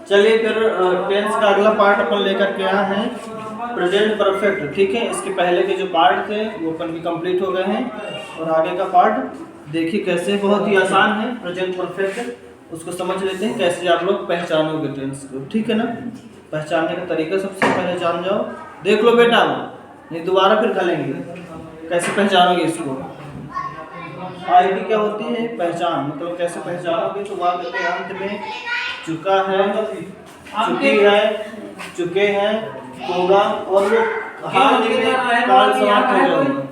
चलिए फिर टेंस का अगला पार्ट अपन लेकर के आए हैं प्रेजेंट परफेक्ट। ठीक है, इसके पहले के जो पार्ट थे वो अपन के कंप्लीट हो गए हैं और आगे का पार्ट देखिए कैसे, बहुत ही आसान है प्रेजेंट परफेक्ट। उसको समझ लेते हैं कैसे आप लोग पहचानोगे टेंस को। ठीक है ना, पहचानने का तरीका सबसे पहले जान जाओ। देख लो बेटा, नहीं दोबारा फिर करेंगे कैसे पहचानोगे इसको। आईडी क्या होती है? पहचान, मतलब कैसे पहचानोगे। तो वाक्य के अंत में चुका है, चुकी है, चुके हैं, होगा और वो हाल ही में काल समाप्त हो जाएगा।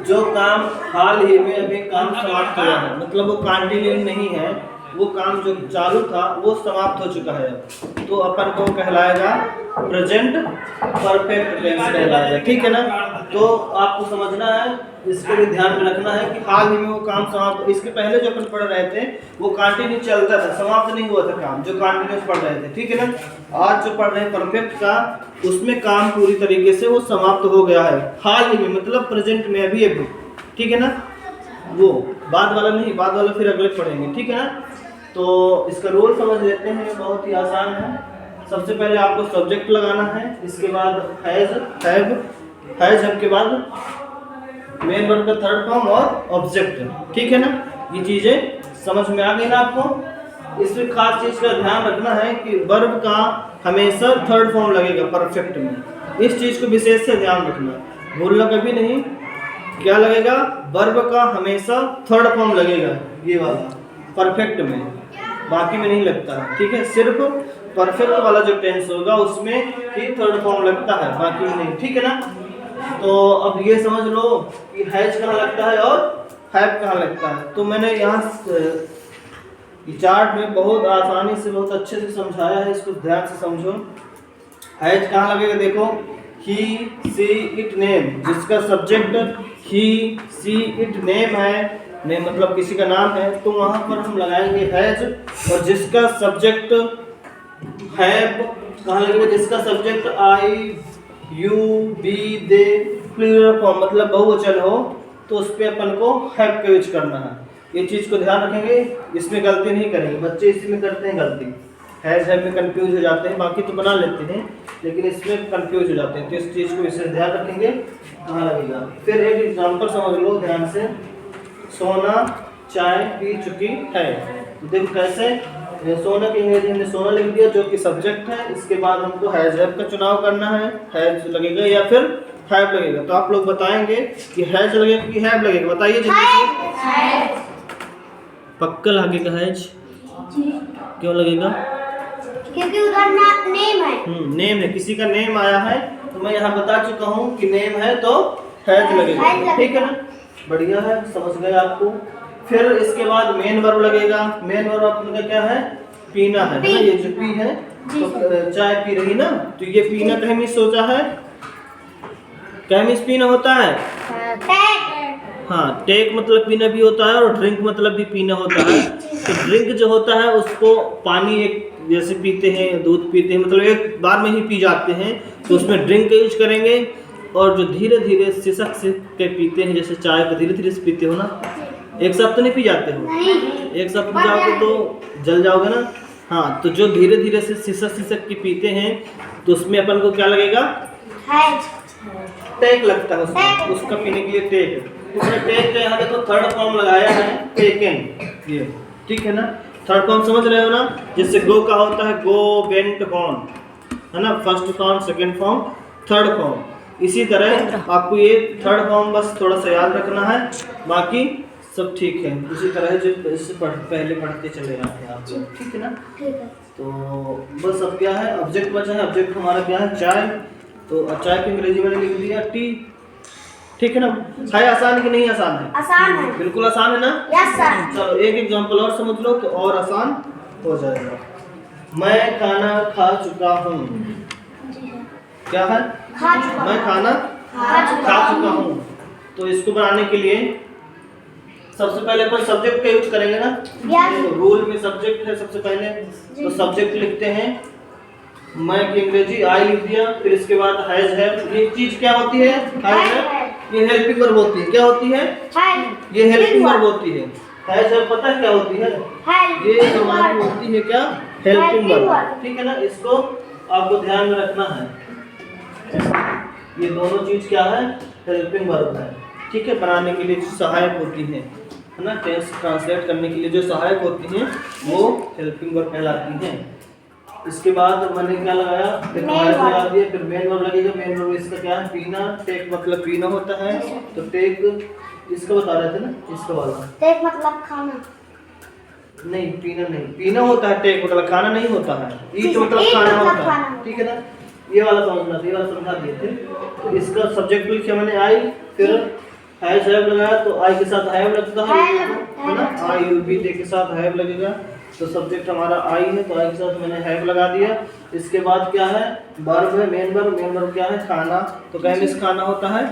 जो काम हाल ही में अभी काम समाप्त हुआ है, मतलब वो कंटिन्यू नहीं है, वो काम जो चालू था वो समाप्त हो चुका है, तो अपन को कहलाएगा प्रेजेंट परफेक्ट टेंस कहलाएगा। ठीक है ना, तो आपको समझना है, इसको भी ध्यान में रखना है कि हाल ही में वो काम समाप्त। इसके पहले जो अपन पढ़ रहे थे वो कंटिन्यू चलता था, समाप्त नहीं हुआ था काम, जो कंटिन्यूस पढ़ रहे थे। ठीक है ना, आज जो पढ़ रहे हैं परफेक्ट का, उसमें काम पूरी तरीके से वो समाप्त हो गया है हाल ही में, मतलब प्रेजेंट में अभी अभी। ठीक है ना, वो बाद वाला नहीं, बाद वाला फिर अगले पढ़ेंगे। ठीक है ना, तो इसका रोल समझ लेते हैं, बहुत ही आसान है। सबसे पहले आपको सब्जेक्ट लगाना है, इसके बाद हैज, हैव, हैज के बाद मेन वर्ब का थर्ड फॉर्म और ऑब्जेक्ट। ठीक है ना, ये चीजें समझ में आ गई ना आपको। इसमें खास चीज का ध्यान रखना है कि वर्ब का हमेशा थर्ड फॉर्म लगेगा परफेक्ट में। इस चीज को विशेष से ध्यान रखना, भूलना कभी नहीं। क्या लगेगा? वर्ब का हमेशा थर्ड फॉर्म लगेगा, ये वाला परफेक्ट में, बाकी में नहीं लगता है। ठीक है, सिर्फ परफेक्ट वाला जो टेंस होगा उसमें ही थर्ड फॉर्म लगता है, बाकी में नहीं। ठीक है ना, तो अब ये समझ लो कि हैज कहाँ लगता है और हैव कहाँ लगता है। तो मैंने यहाँ चार्ट में बहुत आसानी से, बहुत अच्छे से समझाया है, इसको ध्यान से समझो। हैज कहाँ लगेगा? देखो, ही, सी, इट, नेम, जिसका subject he, she, it, name है, नेम मतलब किसी का नाम है, तो वहां पर हम लगाएंगे हैज। और जिसका सब्जेक्ट हैव कहाँ लगेगा? जिसका subject I, you, we, they, plural form मतलब बहुवचन हो, तो उस पर अपन को हैव का यूज करना है। ये चीज को ध्यान रखेंगे, इसमें गलती नहीं करेंगे। बच्चे इसमें करते हैं गलती, हैज हैव में कंफ्यूज हो जाते हैं, बाकी तो बना लेते हैं लेकिन इसमें कंफ्यूज हो जाते हैं। तो इस चीज को विशेष ध्यान रखेंगे कहाँ लगेगा। फिर एक एग्जांपल समझ लो ध्यान से। सोना चाय पी चुकी है, देखो कैसे। सोना की अंग्रेजी हमने सोना लिख दिया जो कि सब्जेक्ट है, इसके बाद हमको हैज हैव का चुनाव करना है, हैज लगेगा या फिर हैव लगेगा। तो आप लोग बताएंगे कि हैज लगेगा कि हैव लगेगा, बताइए जल्दी से। पक्का लगेगा हैज, क्यों लगेगा? क्योंकि उधर नेम है। नेम है, किसी का नेम आया है, तो मैं यहाँ बता चुका हूँ कि नेम है तो हैज लगेगा। ठीक है ना, बढ़िया है, समझ गए आपको। फिर इसके बाद मेन वर्ब लगेगा। मेन वर्ब आपका क्या है? पीना है ना, ये जो पी है, तो चाय पी रही ना, तो ये पीना कहीं मिस होता है, कहीं मिस पीना होता है। हाँ, टेक मतलब पीना भी होता है और ड्रिंक मतलब भी पीना होता है। तो ड्रिंक जो होता है उसको पानी एक जैसे पीते हैं, दूध पीते हैं, मतलब एक बार में ही पी जाते हैं, तो उसमें ड्रिंक का यूज करेंगे। और जो धीरे धीरे सिसक से के पीते हैं, जैसे चाय को धीरे धीरे से पीते हो ना, एक साथ तो नहीं पी जाते हो, एक साथ पी जाओगे तो जल जाओगे ना। हाँ, तो जो धीरे धीरे से सिसक के पीते हैं, तो उसमें अपन को क्या लगेगा? टेक लगता है उसको, उसका पीने के लिए टेक। उसने टेक का यहाँ देखो थर्ड फॉर्म लगाया है, टेकन, ये। ठीक है ना, थर्ड फॉर्म समझ रहे हो ना, जैसे गो का होता है गो, वेंट, गॉन, है ना, first form, second form, third form. इसी तरह आपको ये थर्ड फॉर्म बस थोड़ा सा याद रखना है, बाकी सब ठीक है। इसी तरह जो इससे पहले पढ़ते चले जाते हैं आप लोग। ठीक है ना, तो बस अब क्या है, ऑब्जेक्ट बचा है। ऑब्जेक्ट हमारा क्या है? चाय। तो चाय की अंग्रेजी मैंने लिख दिया टी। ठीक है ना, है आसान कि नहीं आसान है? आसान है, बिल्कुल आसान है ना। Yes sir. चलो एक एग्जांपल और समझ लो तो और आसान हो जाएगा। मैं खाना खा चुका हूँ। क्या है? मैं खाना खा चुका हूँ। तो इसको बनाने के लिए सबसे पहले अपन सब्जेक्ट का यूज करेंगे ना। तो रूल में सब्जेक्ट है सबसे पहले, तो सब्जेक्ट लिखते हैं। मैं की अंग्रेजी आई लिख दिया, फिर इसके बाद हैज है। ये चीज क्या होती है? हैज है, ये हेल्पिंग वर्ब होती है। क्या होती है? ये हेल्पिंग वर्ब होती है। है सर, पता है क्या होती है? ये हमारी होती है क्या? हेल्पिंग वर्ब, ठीक है ना। इसको आपको ध्यान में रखना है। ये दोनों चीज क्या है? हेल्पिंग वर्ब है, ठीक है। बनाने के लिए सहायक होती है ना। टेंस ट्रांसलेट करने के लिए जो सहायक होती हैं वो हेल्पिंग वर्ब कहलाती हैं। इसके बाद मैंने क्या लगाया? लगा दिया, फिर मेन वर्ब लगेगा। मेन वर्ब इसका क्या है? पीना। टेक मतलब पीना होता है, तो टेक इसका बता रहे थे ना, इसका वाला। टेक मतलब खाना नहीं, पीना नहीं, पीना होता है। टेक मतलब खाना नहीं होता है। ईट मतलब खाना होता है, ठीक है ना। ये वाला समझना था, ये वाला समझा दिए थे। तो इसका सब्जेक्ट लिखा मैंने आई, फिर हैज हैव लगाया, तो आई के साथ हैव लगता है ना। आई यू बी के साथ हैव लगेगा, तो सब्जेक्ट हमारा आई है, तो आई के साथ मैंने हैव लगा दिया। इसके बाद क्या है? वर्ब है, मेन वर्ब। मेन वर्ब क्या है? खाना। तो कहेंगे इस खाना होता है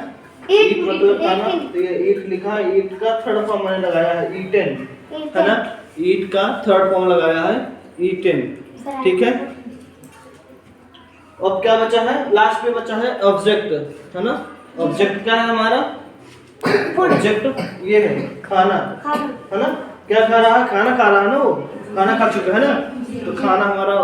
ईट मतलब खाना। तो ये ईट लिखा है, ईट का थर्ड फॉर्म मैंने लगाया है ईटेन, है ना। ईट का थर्ड फॉर्म लगाया है ईटेन, ठीक है। अब क्या बचा है? लास्ट में बचा है ऑब्जेक्ट, है ना। ऑब्जेक्ट क्या है हमारा? ऑब्जेक्ट ये है खाना, है ना। क्या खा रहा है? खाना खा रहा है ना, वो खाना खा चुका है ना। तो खाना हमारा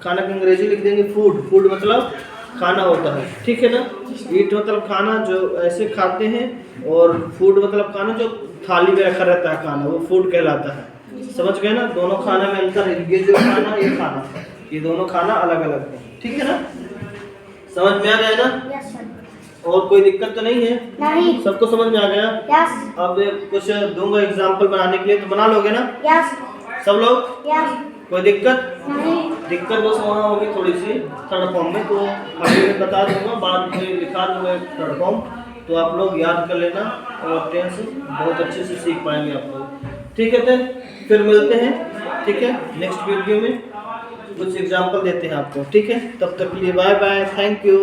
खाना की अंग्रेजी लिख देंगे फूड। फूड मतलब खाना होता है, ठीक है ना। ईट मतलब खाना जो ऐसे खाते हैं, और फूड मतलब खाना जो थाली में रखा रहता है खाना, वो फूड कहलाता है। समझ गए ना? दोनों खाना में अंतर है। ये जो खाना, ये खाना, ये दोनों खाना अलग अलग है, ठीक है ना। समझ में आ गया ना? Yes sir. और कोई दिक्कत तो नहीं है? नहीं। सबको समझ में आ गया? यस। अब कुछ दूंगा एग्जाम्पल बनाने के लिए, तो बना लोगे ना यस। सब लोग? यस। कोई दिक्कत? नहीं। दिक्कत बस वहाँ होगी थोड़ी सी थर्ड फॉर्म में, तो अभी मैं बता दूंगा, बाद में लिखा दूंगा थर्ड फॉर्म, तो आप लोग याद कर लेना और टेंस बहुत अच्छे से सीख पाएंगे आप लोग, ठीक है। फिर मिलते हैं, ठीक है, नेक्स्ट वीडियो में कुछ एग्जाम्पल देते हैं आपको, ठीक है। तब तक के लिए बाय बाय, थैंक यू।